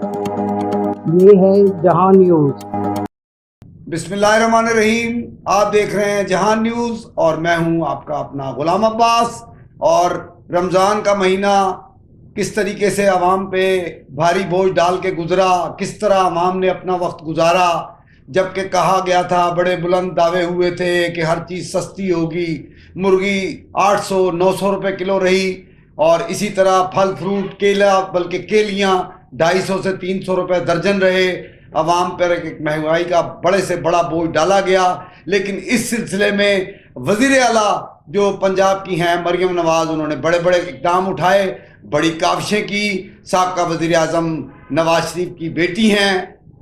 یہ ہے جہان نیوز۔ بسم اللہ الرحمن الرحیم، آپ دیکھ رہے ہیں جہان نیوز اور میں ہوں آپ کا اپنا غلام عباس۔ اور رمضان کا مہینہ کس طریقے سے عوام پہ بھاری بوجھ ڈال کے گزرا، کس طرح عوام نے اپنا وقت گزارا، جبکہ کہا گیا تھا، بڑے بلند دعوے ہوئے تھے کہ ہر چیز سستی ہوگی، مرغی 800-900 روپے کلو رہی، اور اسی طرح پھل فروٹ کیلا بلکہ کیلیاں 250 سے 300 روپے درجن رہے۔ عوام پر ایک مہنگائی کا بڑے سے بڑا بوجھ ڈالا گیا۔ لیکن اس سلسلے میں وزیر اعلیٰ جو پنجاب کی ہیں مریم نواز، انہوں نے بڑے بڑے اقدام اٹھائے، بڑی کاوشیں کی۔ سابقہ وزیر اعظم نواز شریف کی بیٹی ہیں،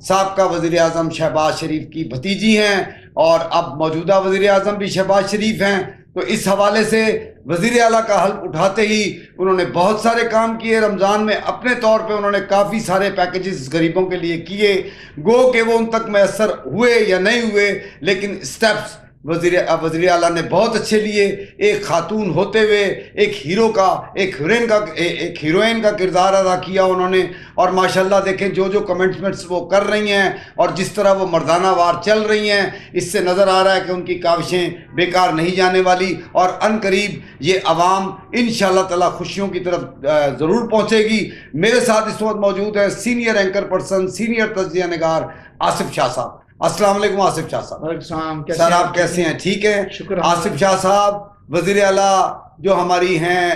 سابقہ وزیر اعظم شہباز شریف کی بھتیجی ہیں، اور اب موجودہ وزیر اعظم بھی شہباز شریف ہیں۔ تو اس حوالے سے وزیر اعلیٰ کا حلف اٹھاتے ہی انہوں نے بہت سارے کام کیے۔ رمضان میں اپنے طور پہ انہوں نے کافی سارے پیکیجز غریبوں کے لیے کیے، گو کہ وہ ان تک میسر ہوئے یا نہیں ہوئے، لیکن سٹیپس وزیر اعلیٰ نے بہت اچھے لیے۔ ایک خاتون ہوتے ہوئے ایک ہیروئن کا کردار ادا کیا انہوں نے، اور ماشاءاللہ دیکھیں جو کمنٹمنٹس وہ کر رہی ہیں اور جس طرح وہ مردانہ وار چل رہی ہیں، اس سے نظر آ رہا ہے کہ ان کی کاوشیں بیکار نہیں جانے والی، اور ان قریب یہ عوام انشاءاللہ تعالی خوشیوں کی طرف ضرور پہنچے گی۔ میرے ساتھ اس وقت موجود ہے سینئر اینکر پرسن، سینئر تجزیہ نگار آصف شاہ صاحب۔ السلام علیکم آصف شاہ صاحب۔ وعلیکم السلام، سر آپ کیسے ہیں؟ ٹھیک ہیں؟ شکر۔ آصف شاہ صاحب، وزیر اعلیٰ جو ہماری ہیں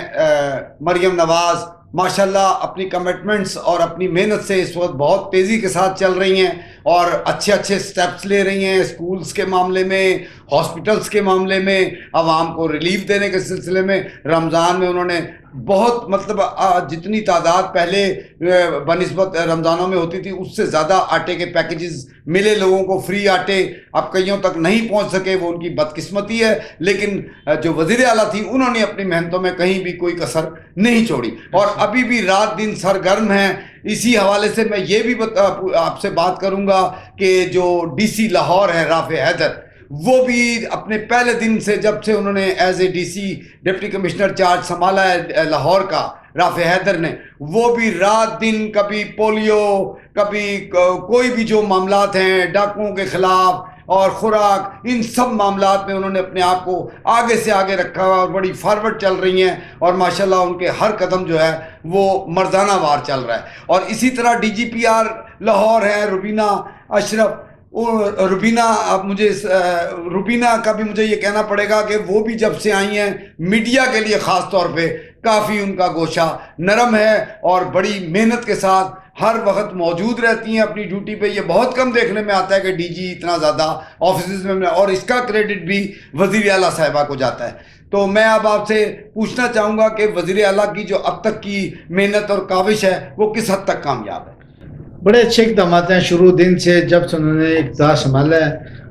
مریم نواز، ماشاءاللہ اپنی کمٹمنٹس اور اپنی محنت سے اس وقت بہت تیزی کے ساتھ چل رہی ہیں اور اچھے سٹیپس لے رہی ہیں، اسکولز کے معاملے میں، ہاسپٹلس کے معاملے میں، عوام کو ریلیف دینے کے سلسلے میں۔ رمضان میں انہوں نے بہت جتنی تعداد پہلے بنسبت رمضانوں میں ہوتی تھی اس سے زیادہ آٹے کے پیکیجز ملے لوگوں کو، فری آٹے اب کئیوں تک نہیں پہنچ سکے، وہ ان کی بدقسمتی ہے، لیکن جو وزیر اعلیٰ تھی انہوں نے اپنی محنتوں میں کہیں بھی کوئی کسر نہیں چھوڑی، اور ابھی بھی رات دن سرگرم ہیں۔ اسی حوالے سے میں یہ بھی آپ سے بات کروں گا کہ جو ڈی سی لاہور ہے رافع حیدر، وہ بھی اپنے پہلے دن سے جب سے انہوں نے as a D C deputy commissioner charge سنبھالا ہے لاہور کا، رافع حیدر نے، وہ بھی رات دن کبھی پولیو، کبھی کوئی بھی جو معاملات ہیں ڈاکوؤں کے خلاف اور خوراک، ان سب معاملات میں انہوں نے اپنے آپ کو آگے سے آگے رکھا اور بڑی فارورڈ چل رہی ہیں، اور ماشاءاللہ ان کے ہر قدم جو ہے وہ مردانہ وار چل رہا ہے۔ اور اسی طرح D G P R Lahore ہے روبینہ اشرف، روبینہ کا بھی مجھے یہ کہنا پڑے گا کہ وہ بھی جب سے آئی ہیں میڈیا کے لیے خاص طور پہ کافی ان کا گوشہ نرم ہے اور بڑی محنت کے ساتھ ہر وقت موجود رہتی ہیں اپنی ڈیوٹی پہ۔ یہ بہت کم دیکھنے میں آتا ہے کہ ڈی جی اتنا زیادہ آفیسز میں، اور اس کا کریڈٹ بھی وزیر اعلیٰ صاحبہ کو جاتا ہے۔ تو میں اب آپ سے پوچھنا چاہوں گا کہ وزیر اعلیٰ کی جو اب تک کی محنت اور کاوش ہے وہ کس حد تک کامیاب ہے؟ بڑے اچھے اقدامات ہیں۔ شروع دن سے جب سے انہوں نے اقتدار سنبھالا ہے،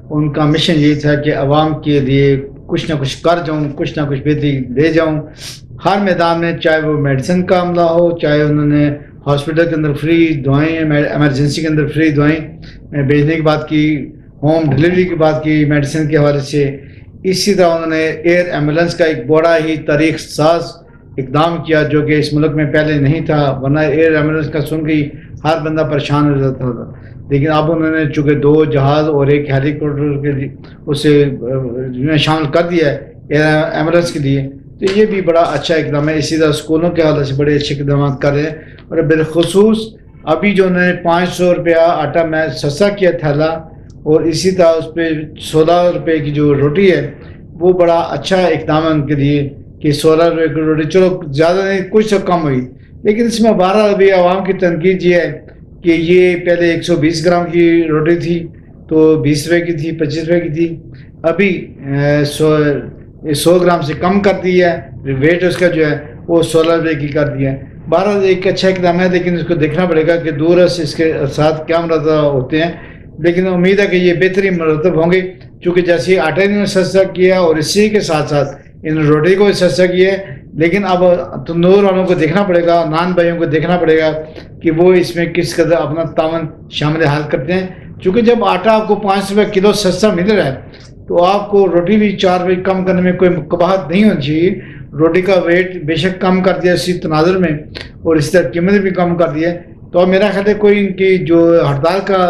ان کا مشن یہ تھا کہ عوام کے لیے کچھ نہ کچھ کر جاؤں، کچھ نہ کچھ بہتری لے جاؤں ہر میدان میں، چاہے وہ میڈیسن کا عملہ ہو، چاہے انہوں نے ہاسپٹل کے اندر فری دعائیں، ایمرجنسی کے اندر فری دعائیں بھیجنے کی بات کی، ہوم ڈلیوری کی بات کی میڈیسن کے حوالے سے۔ اسی طرح انہوں نے ایئر ایمبولینس کا ایک بڑا ہی تاریخ ساز اقدام کیا جو کہ اس ملک میں پہلے نہیں تھا، ورنہ ایئر ایمبولینس کا سن کے ہر بندہ پریشان ہو جاتا تھا، لیکن اب انہوں نے چونکہ 2 جہاز اور ایک ہیلی کاپٹر کے لیے اسے شامل کر دیا ہے ایئر ایمبولینس کے لیے، تو یہ بھی بڑا اچھا اقدام ہے۔ اسی طرح اسکولوں کے حوالے سے بڑے اچھے اقدامات کر رہے ہیں، اور بالخصوص ابھی جو انہوں نے 500 روپیہ آٹا میں سستا کیا تھیلا، اور اسی طرح اس پہ 16 روپے کی جو روٹی ہے وہ بڑا اچھا اقدام ہے ان کے لیے کہ 16 روپے کی روٹی، چلو زیادہ نہیں، کچھ تو کم ہوئی، لیکن اس میں 12 ابھی عوام کی تنقید یہ ہے کہ یہ پہلے 120 گرام کی روٹی تھی تو 20 روپے کی تھی، 25 روپے کی تھی، ابھی 100 گرام سے کم کر دی ہے، ویٹ اس کا جو ہے وہ 16 روپے کی کر دیا ہے۔ 12 ایک اچھا اقدام ہے، لیکن اس کو دیکھنا پڑے گا کہ دور اس کے ساتھ کیا مرتب ہوتے ہیں، لیکن امید ہے کہ یہ بہترین مرتب ہوں گے، چونکہ جیسے آٹے نے سستا کیا اور اسی کے ساتھ ساتھ ان روٹی کو سستا کیا ہے، لیکن اب تندور والوں کو دیکھنا پڑے گا، نان بھائیوں کو دیکھنا پڑے گا کہ وہ اس میں کس قدر اپنا تعاون شامل حال کرتے ہیں، چونکہ جب آٹا آپ کو 5 روپے کلو سستا مل رہا ہے تو آپ کو روٹی بھی 4 روپے کم کرنے میں کوئی قباحت نہیں ہونی چاہیے، روٹی کا ویٹ بے شک کم کر دیا اسی تناظر میں اور اس طرح قیمت بھی کم کر دی ہے. تو اب میرا خیال ہے کوئی ان کی جو ہڑتال کا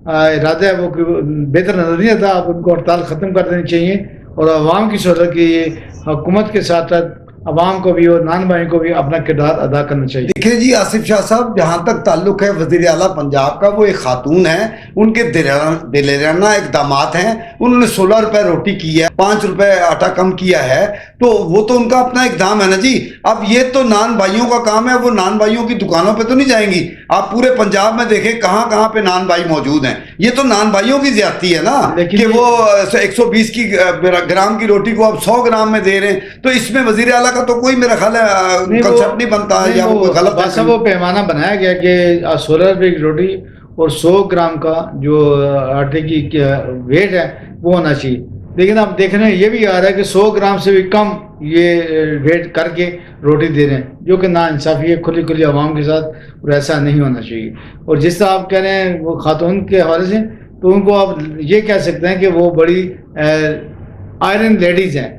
ارادہ ہے وہ بہتر نظر نہیں آتا. اب ان کو ہڑتال ختم کر دینی چاہیے اور عوام کی سہولت کے لیے حکومت کے ساتھ ساتھ عوام کو بھی اور نان بھائیوں کو بھی اپنا کردار ادا کرنا چاہیے. دیکھیں جی آصف شاہ صاحب، جہاں تک تعلق ہے وزیر اعلیٰ پنجاب کا، وہ ایک خاتون ہیں، ان کے دلیرانہ اقدامات ہیں. انہوں نے 16 روپے روٹی کی ہے، 5 روپے آٹا کم کیا ہے، تو وہ تو ان کا اپنا اقدام ہے نا جی. اب یہ تو نان بھائیوں کا کام ہے، وہ نان بھائیوں کی دکانوں پہ تو نہیں جائیں گی. آپ پورے پنجاب میں دیکھیں کہاں کہاں پہ نان بھائی موجود ہیں. یہ تو نان بھائیوں کی زیادتی ہے نا کہ وہ 120 کی گرام کی روٹی کو اب 100 گرام میں دے رہے ہیں. تو اس میں وزیر اعلیٰ کا تو کوئی میرا خیال ہے کنسپٹ نہیں بنتا ہے، یا وہ کوئی غلط ہے. وہ پیمانہ بنایا گیا کہ 16 روپے کی روٹی اور 100 گرام کا جو آٹے کی ویٹ ہے وہ ہونا چاہیے. لیکن اب دیکھنے یہ بھی آ رہا ہے کہ 100 گرام سے بھی کم یہ ویٹ کر کے روٹی دے رہے ہیں، جو کہ ناانصافی ہے کھلی کھلی عوام کے ساتھ، اور ایسا نہیں ہونا چاہیے. اور جس طرح آپ کہہ رہے ہیں وہ خاتون کے حوالے سے، تو ان کو آپ یہ کہہ سکتے ہیں کہ وہ بڑی آئرن لیڈیز ہیں.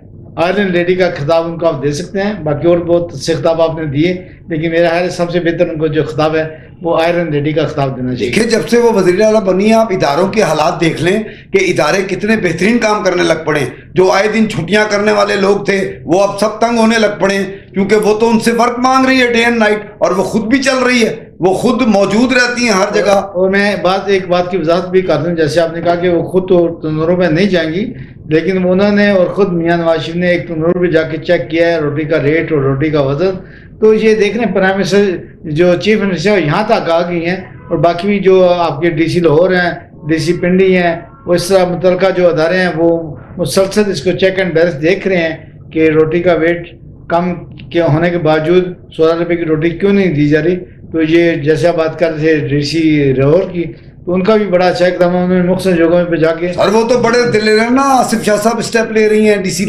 آئرن لیڈی کا خطاب ان کو آپ دے سکتے ہیں. باقی اور بہت سے خطاب آپ نے دیے، لیکن میرا خیال ہے سب سے بہتر ان کو جو خطاب ہے وہ آئرن لیڈی کا خطاب دینا چاہیے. دیکھیں جب سے وہ وزیر اعلیٰ بنی ہے، آپ اداروں کے حالات دیکھ لیں کہ ادارے کتنے بہترین کام کرنے لگ پڑے. جو آئے دن چھٹیاں کرنے والے لوگ تھے وہ اب سب تنگ ہونے لگ پڑے، کیونکہ وہ تو ان سے ورک مانگ رہی ہے ڈے اینڈ نائٹ، اور وہ خود بھی چل رہی ہے، وہ خود موجود رہتی ہیں ہر جگہ. اور میں ایک بات کی وضاحت بھی کر دوں، جیسے آپ نے کہا کہ وہ خود تو تندوروں پہ نہیں جائیں گی، لیکن انہوں نے اور خود میاں نواز شریف نے ایک تندور پہ جا کے چیک کیا ہے روٹی کا ریٹ اور روٹی کا وزن. تو یہ دیکھ رہے ہیں پرائم منسٹر جو چیف منسٹر یہاں تک آ گئی ہیں، اور باقی بھی جو آپ کے ڈی سی لاہور ہیں، ڈی سی پنڈی ہیں، وہ اس طرح متعلقہ جو ادارے ہیں وہ مسلسل اس کو چیک اینڈ بیلنس دیکھ رہے ہیں کہ روٹی کا ویٹ کم کے ہونے کے باوجود 16 روپے کی روٹی کیوں نہیں دی جا رہی. تو یہ جیسے آپ بات کر رہے تھے ڈی سی لاہور کی، تو ان کا بھی بڑا اچھا اقدام ہے. انہوں نے مختلف جگہوں پہ جا کے، اور وہ تو بڑے دلیر ہیں نا آصف شاہ صاحب، اسٹیپ لے رہی ہیں. ڈی سی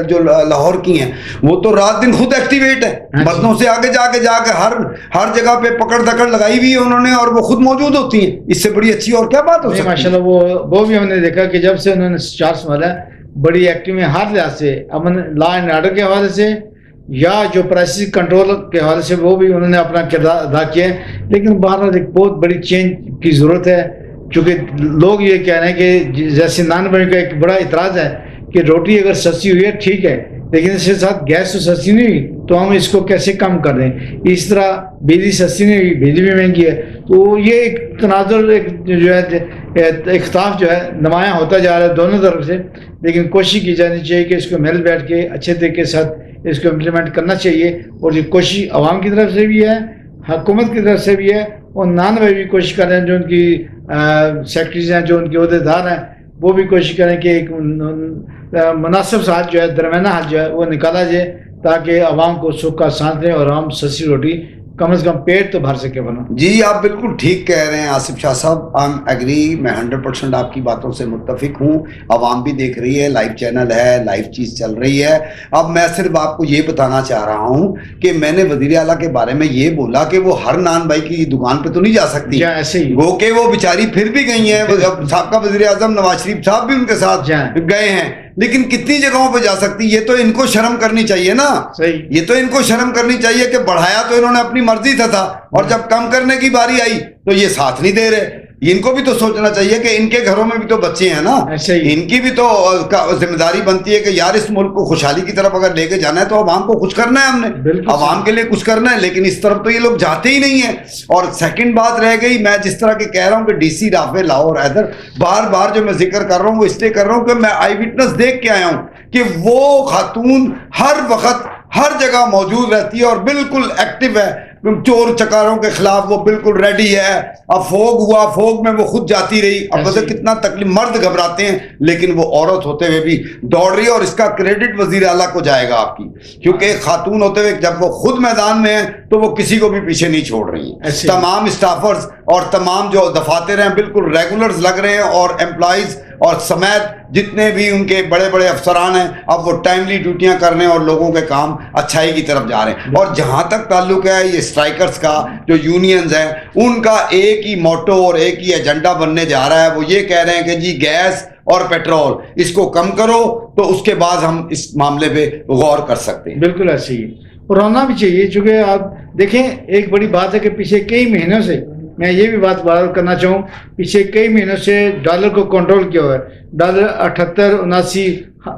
جو لاہور کی ہیں وہ تو رات دن خود ایکٹیویٹ ہے، مردوں سے آگے جا کے ہر جگہ پہ پکڑ دکڑ لگائی ہوئی ہے انہوں نے، اور وہ خود موجود ہوتی ہیں. اس سے بڑی اچھی اور کیا بات ہو سکتی ہے؟ ماشاء اللہ وہ بھی ہم نے دیکھا کہ جب سے انہوں نے چارج سنبھالا بڑی ایکٹیو میں، ہر لحاظ سے امن لا اینڈ آرڈر کے حوالے سے یا جو پرائسز کنٹرول کے حوالے سے وہ بھی انہوں نے اپنا کردار ادا کیا ہے. لیکن بہرحال ایک بہت بڑی چینج کی ضرورت ہے، چونکہ لوگ یہ کہہ رہے ہیں کہ جیسے نان بھائی کا ایک بڑا اعتراض ہے کہ روٹی اگر سستی ہوئی ہے ٹھیک ہے، لیکن اس کے ساتھ گیس تو سستی نہیں ہوئی، تو ہم اس کو کیسے کم کر دیں. اس طرح بجلی سستی نہیں ہوئی، بجلی بھی مہنگی ہے. تو یہ ایک تناظر جو ہے اختلاف جو ہے نمایاں ہوتا جا رہا ہے دونوں طرف سے. لیکن کوشش کی جانی چاہیے کہ اس کو مل بیٹھ کے اچھے طریقے کے ساتھ اس کو امپلیمنٹ کرنا چاہیے. اور یہ کوشش عوام کی طرف سے بھی ہے، حکومت کی طرف سے بھی ہے، اور نان بھائی بھی کوشش کر رہے ہیں، جو ان کی سیکرٹریز ہیں، جو ان کے عہدیدار ہیں، وہ بھی کوشش کریں کہ ایک مناسب ساتھ جو ہے درمیانہ حل جو ہے وہ نکالا جائے، تاکہ عوام کو سکھ کا ساتھ رہے اور عوام سستی روٹی کم از کم پیٹ تو بھر سکے بنا. جی آپ بالکل ٹھیک کہہ رہے ہیں آصف شاہ صاحب، آئی ایگری، میں 100% آپ کی باتوں سے متفق ہوں. عوام بھی دیکھ رہی ہے، لائیو چینل ہے، لائیو چیز چل رہی ہے. اب میں صرف آپ کو یہ بتانا چاہ رہا ہوں کہ میں نے وزیر اعلیٰ کے بارے میں یہ بولا کہ وہ ہر نان بھائی کی دکان پہ تو نہیں جا سکتی، ایسے ہی وہ کہ وہ بیچاری پھر بھی گئی ہیں. سابقہ وزیر اعظم نواز شریف صاحب بھی ان کے ساتھ گئے ہیں، لیکن کتنی جگہوں پہ جا سکتی. یہ تو ان کو شرم کرنی چاہیے نا، یہ تو ان کو شرم کرنی چاہیے کہ بڑھایا تو انہوں نے اپنی مرضی سے تھا، اور جب کم کرنے کی باری آئی تو یہ ساتھ نہیں دے رہے. ان کو بھی تو سوچنا چاہیے کہ ان کے گھروں میں بھی تو بچے ہیں نا، ان کی بھی تو ذمہ داری بنتی ہے کہ یار اس ملک کو خوشحالی کی طرف اگر لے کے جانا ہے تو عوام کو خوش کرنا ہے، ہم نے عوام کے لیے کچھ کرنا ہے. لیکن اس طرف تو یہ لوگ جاتے ہی نہیں ہیں. اور سیکنڈ بات رہ گئی، میں جس طرح کہ کہہ رہا ہوں کہ ڈی سی رافع لاہور حیدر، بار بار جو میں ذکر کر رہا ہوں وہ اس لیے کر رہا ہوں کہ میں آئی وٹنس دیکھ کے آیا ہوں کہ وہ خاتون ہر وقت ہر جگہ موجود رہتی ہے اور بالکل ایکٹیو ہے. چور چکاروں کے خلاف وہ بالکل ریڈی ہے. اب فوگ ہوا، فوگ میں وہ خود جاتی رہی. اب وجہ کتنا تکلیف، مرد گھبراتے ہیں لیکن وہ عورت ہوتے ہوئے بھی دوڑ رہی ہے، اور اس کا کریڈٹ وزیر اعلیٰ کو جائے گا آپ کی، کیونکہ ایک خاتون ہوتے ہوئے جب وہ خود میدان میں ہیں تو وہ کسی کو بھی پیچھے نہیں چھوڑ رہی ہیں. تمام اسٹافرز اور تمام جو دفاتر ہیں بالکل ریگولرز لگ رہے ہیں، اور امپلائیز اور سمیت جتنے بھی ان کے بڑے بڑے افسران ہیں اب وہ ٹائملی ڈیوٹیاں کر رہے ہیں اور لوگوں کے کام اچھائی کی طرف جا رہے ہیں. اور جہاں تک تعلق ہے یہ اسٹرائکرز کا، جو یونینز ہیں، ان کا ایک ہی موٹو اور ایک ہی ایجنڈا بننے جا رہا ہے. وہ یہ کہہ رہے ہیں کہ جی گیس اور پیٹرول، اس کو کم کرو تو اس کے بعد ہم اس معاملے پہ غور کر سکتے ہیں. بالکل ایسے ہی اور ہونا بھی چاہیے، چونکہ آپ دیکھیں ایک بڑی بات ہے کہ پیچھے کئی مہینوں سے، میں یہ بھی بات بار کرنا چاہوں، پیچھے کئی مہینوں سے ڈالر کو کنٹرول کیا ہوا ہے. ڈالر 78 79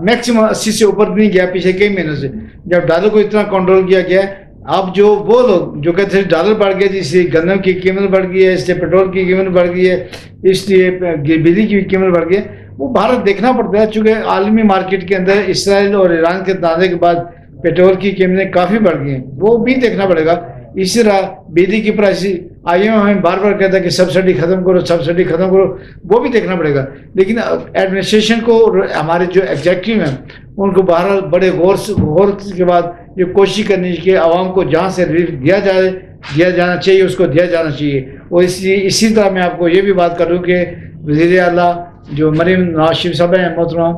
میکسیمم 80 سے اوپر نہیں گیا پچھلے کئی مہینوں سے. جب ڈالر کو اتنا کنٹرول کیا گیا ہے، اب جو وہ لوگ جو کہتے ہیں ڈالر بڑھ گیا، جس سے گندم کی قیمت بڑھ گئی ہے، اس سے پیٹرول کی قیمت بڑھ گئی ہے، اس لیے بجلی کی قیمت بڑھ گئی ہے، وہ بھارت دیکھنا پڑتا ہے. چونکہ عالمی مارکیٹ کے اندر اسرائیل اور ایران کے تنازع کے بعد پیٹرول کی قیمتیں کافی بڑھ گئی ہیں، وہ بھی دیکھنا پڑے گا. اسی طرح بجلی کی پرائس آئی ایم ہمیں بار بار کہتا ہے کہ سبسڈی ختم کرو، سبسڈی ختم کرو، وہ بھی دیکھنا پڑے گا. لیکن ایڈمنسٹریشن کو، ہمارے جو ایگزیکٹو ہیں ان کو بہرحال بڑے غور کے بعد یہ کوشش کرنی چاہیے کہ عوام کو جہاں سے ریلیف دیا جانا چاہیے اس کو دیا جانا چاہیے. اور اسی طرح میں آپ کو یہ بھی بات کروں کہ وزیر اعلیٰ جو مریم نواز شریف صاحب ہیں محترمہ،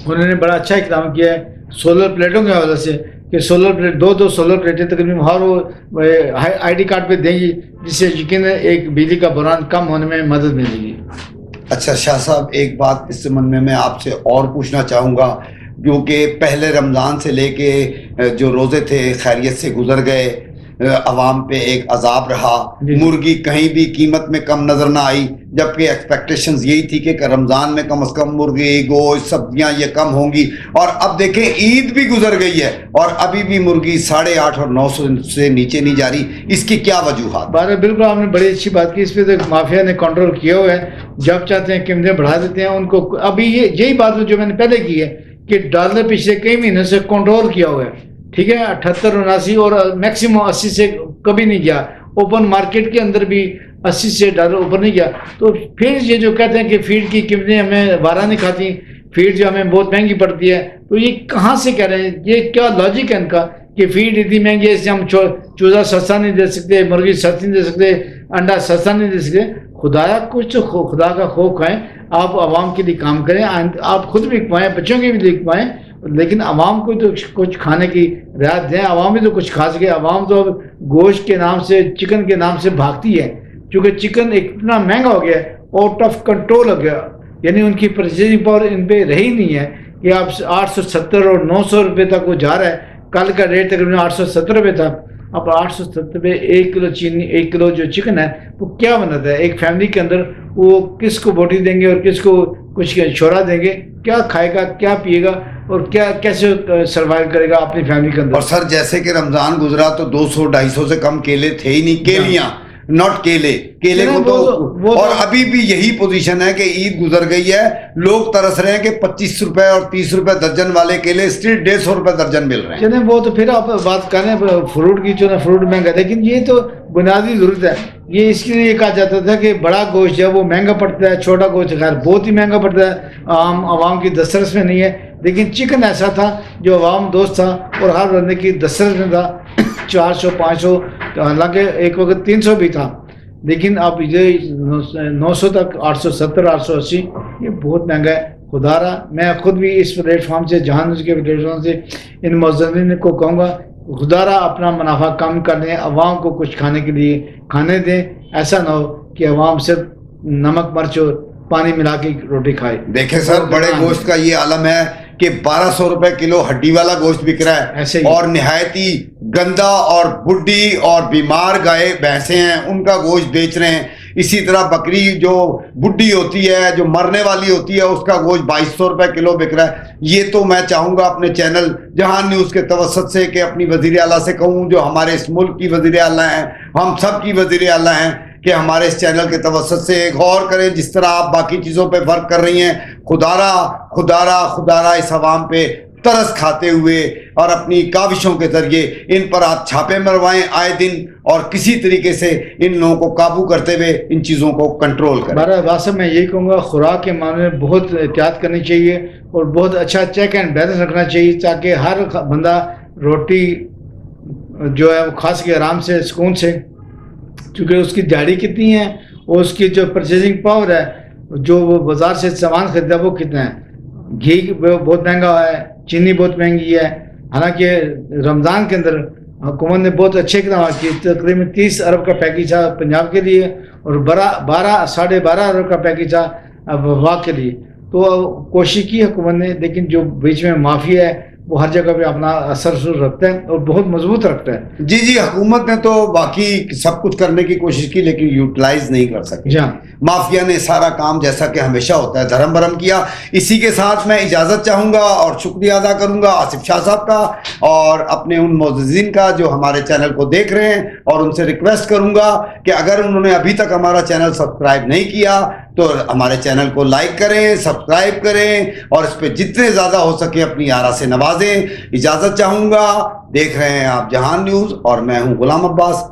انہوں نے بڑا اچھا اقدام کیا ہے سولر پلیٹوں کی وجہ سے، کہ سولر پلیٹ دو سولر پلیٹیں تقریباً ہر آئی ڈی کارڈ پہ دیں گی، جس سے یقیناً ایک بجلی کا بحران کم ہونے میں مدد ملے گی. اچھا شاہ صاحب، ایک بات اس سمبند میں آپ سے اور پوچھنا چاہوں گا، کیونکہ پہلے رمضان سے لے کے جو روزے تھے خیریت سے گزر گئے، عوام پہ ایک عذاب رہا، مرغی کہیں بھی قیمت میں کم نظر نہ آئی، جبکہ ایکسپیکٹیشنز یہی تھی کہ رمضان میں کم از کم مرغی، گوشت، سبزیاں یہ کم ہوں گی. اور اب دیکھیں عید بھی گزر گئی ہے اور ابھی بھی مرغی 850 اور 900 سے نیچے نہیں جا رہی. اس کی کیا وجوہات؟ بالکل آپ نے بڑی اچھی بات کی. اس پہ تو مافیا نے کنٹرول کیا ہوا ہے، جب چاہتے ہیں قیمتیں بڑھا دیتے ہیں ان کو. ابھی یہی بات جو میں نے پہلے کی ہے کہ ڈالر پچھلے کئی مہینوں سے کنٹرول کیا ہوا ہے، ٹھیک ہے، 78 79 اور میکسیمم 80 سے کبھی نہیں گیا. اوپن مارکیٹ کے اندر بھی 80 سے ڈالر اوپر نہیں گیا. تو پھر یہ جو کہتے ہیں کہ فیڈ کی قیمتیں ہمیں وارہ نہیں کھاتی، فیڈ جو ہمیں بہت مہنگی پڑتی ہے، تو یہ کہاں سے کہہ رہے ہیں؟ یہ کیا لاجک ہے ان کا کہ فیڈ اتنی مہنگی ہے اس سے ہم چوزہ سستا نہیں دے سکتے، مرغی سستی نہیں دے سکتے، انڈا سستا نہیں دے سکتے؟ خدایا کچھ تو خدا کا خوف کھائیں، آپ عوام کے لیے کام کریں، آپ خود بھی کمائیں، بچوں کے بھی لیے کمائیں، لیکن عوام کو تو کچھ کھانے کی رعایت دیں. عوام بھی تو کچھ کھا سکے. عوام تو اب گوشت کے نام سے، چکن کے نام سے بھاگتی ہے، کیونکہ چکن اتنا مہنگا ہو گیا، آؤٹ آف کنٹرول ہو گیا. یعنی ان کی پرچیزنگ پاور ان پہ رہی نہیں ہے کہ آپ 870 اور 900 روپے تک وہ جا رہا ہے. کل کا ریٹ تقریباً 870 روپے تھا، اب 870 روپے 1 کلو چینی، 1 کلو جو چکن ہے وہ کیا بناتا ہے ایک فیملی کے اندر؟ وہ کس کو بوٹی دیں گے اور کس کو کچھ چھوڑا دیں گے؟ کیا کھائے گا، کیا پیے گا اور کیا کیسے سروائیو کرے گا اپنی فیملی کے اندر؟ اور سر جیسے کہ رمضان گزرا تو 200 250 سے کم کیلے تھے ہی نہیں، کیلیاں ناٹ کیلے کو تو، اور ابھی بھی یہی پوزیشن ہے کہ عید گزر گئی ہے، لوگ ترس رہے ہیں کہ 25 روپے اور 30 روپے درجن والے کیلے اسٹل 150 روپے درجن مل رہے ہیں. چلیں وہ تو پھر آپ بات کریں فروٹ کی، چلیں فروٹ مہنگا، لیکن یہ تو بنیادی ضرورت ہے. یہ اس کے لیے کہا جاتا تھا کہ بڑا گوشت ہے وہ مہنگا پڑتا ہے، چھوٹا گوشت خیر بہت ہی مہنگا پڑتا ہے، عوام کی دسترس میں نہیں ہے. لیکن چکن ایسا تھا جو عوام دوست تھا اور ہر بندے کی دسترس میں تھا، 400 500، حالانکہ ایک وقت 300 بھی تھا. لیکن اب یہ 900 تک، 870 880، یہ بہت مہنگا ہے. خدا را میں خود بھی اس پلیٹ فارم سے، جہاں اس کے پلیٹ فارم سے ان موزنین کو کہوں گا خدا را اپنا منافع کم کر لیں، عوام کو کچھ کھانے کے لیے کھانے دیں. ایسا نہ ہو کہ عوام صرف نمک مرچ اور پانی ملا کے روٹی کھائے. دیکھیں سر، بڑے گوشت کا یہ عالم ہے کہ 1200 روپے کلو ہڈی والا گوشت بک رہا ہے، اور نہایت ہی گندا اور بڈھی اور بیمار گائے بھینسیں ہیں ان کا گوشت بیچ رہے ہیں. اسی طرح بکری جو بڈھی ہوتی ہے، جو مرنے والی ہوتی ہے، اس کا گوشت 2200 روپے کلو بک رہا ہے. یہ تو میں چاہوں گا اپنے چینل جہان نیوز کے توسط سے کہ اپنی وزیر اعلیٰ سے کہوں، جو ہمارے اس ملک کی وزیر اعلیٰ ہیں، ہم سب کی وزیر اعلیٰ ہیں، کہ ہمارے اس چینل کے توسط سے غور کریں. جس طرح آپ باقی چیزوں پہ ورک کر رہی ہیں، خدارا اس عوام پہ ترس کھاتے ہوئے اور اپنی کاوشوں کے ذریعے ان پر آپ چھاپے مروائیں آئے دن، اور کسی طریقے سے ان لوگوں کو قابو کرتے ہوئے ان چیزوں کو کنٹرول کریں. بہرحال واسطے میں یہی کہوں گا، خوراک کے معاملے میں بہت احتیاط کرنی چاہیے اور بہت اچھا چیک اینڈ بیلنس رکھنا چاہیے، تاکہ ہر بندہ روٹی جو ہے وہ کھا سکے آرام سے، سکون سے. چونکہ اس کی دیہڑی کتنی ہے اور اس کی جو پرچیزنگ پاور ہے، جو وہ بازار سے سامان خریدا وہ کتنا ہے. گھی بہت مہنگا ہے، چینی بہت مہنگی ہے. حالانکہ رمضان کے اندر حکومت نے بہت اچھے اقدامات کیے. تقریباً 30 ارب کا پیکیج تھا پنجاب کے لیے اور 12 12.5 ارب کا پیکیج تھا وفاق کے لیے. تو کوشش کی حکومت نے، لیکن جو بیچ میں مافیا ہے وہ ہر جگہ پہ اپنا اثر رکھتا ہے اور بہت مضبوط رکھتا ہے. جی جی، حکومت نے تو باقی سب کچھ کرنے کی کوشش کی لیکن یوٹیلائز نہیں کر سکی. جی ہاں. مافیا نے سارا کام جیسا کہ ہمیشہ ہوتا ہے دھرم برم کیا. اسی کے ساتھ میں اجازت چاہوں گا اور شکریہ ادا کروں گا آصف شاہ صاحب کا اور اپنے ان معززین کا جو ہمارے چینل کو دیکھ رہے ہیں، اور ان سے ریکویسٹ کروں گا کہ اگر انہوں نے ابھی تک ہمارا چینل سبسکرائب نہیں کیا تو ہمارے چینل کو لائک کریں، سبسکرائب کریں اور اس پہ جتنے زیادہ ہو سکے اپنی آرا سے نوازیں. اجازت چاہوں گا. دیکھ رہے ہیں آپ جہان نیوز اور میں ہوں غلام عباس.